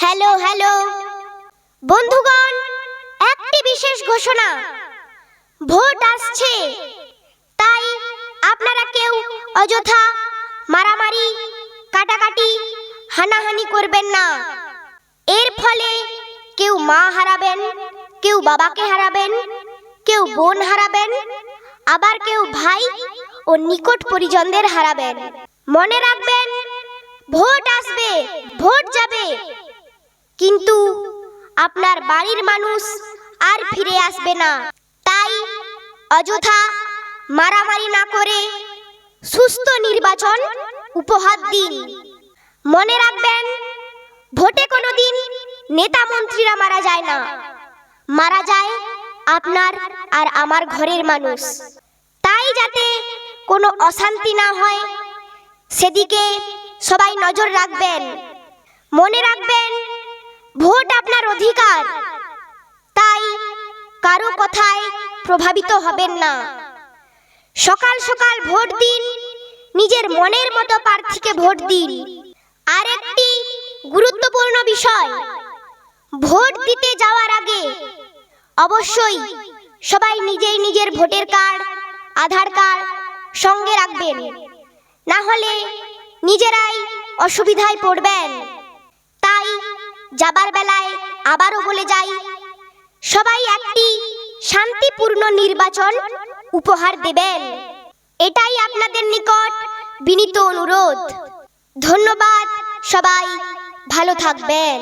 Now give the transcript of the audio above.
Hello hello বন্ধুগণ, একটি বিশেষ ঘোষণা। ভোট আসছে, তাই আপনারা কেউ অযথা মারামারি, কাটাকাটি, হানাহানি করবেন না। এর ফলে কেউ মা হারাবেন, কেউ বাবাকে হারাবেন, কেউ বোন হারাবেন, আবার কেউ ভাই ও নিকট পরিজনদের হারাবেন। মনে রাখবেন, ভোট আসবে, ভোট যাবে, কিন্তু আপনার বাড়ির মানুষ আর ফিরে আসবে না। তাই অযথা মারামারি না করে সুস্থ নির্বাচন উপহার দিন। মনে রাখবেন, ভোটে কোনোদিন নেতা মন্ত্রীরা মারা যায় না, মারা যায় আপনার আর আমার ঘরের মানুষ। তাই যাতে কোনো অশান্তি না হয়, সেদিকে সবাই নজর রাখবেন। মনে রাখবেন, ভোট আপনার অধিকার, তাই কারো কথায় প্রভাবিত হবেন না। সকাল সকাল ভোট দিন, নিজের মনের মতো প্রার্থীকে ভোট দিন। আর একটি গুরুত্বপূর্ণ বিষয়, ভোট দিতে যাওয়ার আগে অবশ্যই সবাই নিজেই নিজের ভোটার কার্ড, আধার কার্ড সঙ্গে রাখবেন, না হলে নিজেরাই অসুবিধায় পড়বেন। তাই যাবার বেলায় আবারও বলে যাই, সবাই একটি শান্তিপূর্ণ নির্বাচন উপহার দেবেন। এটাই আপনাদের নিকট বিনীত অনুরোধ। ধন্যবাদ, সবাই ভালো থাকবেন।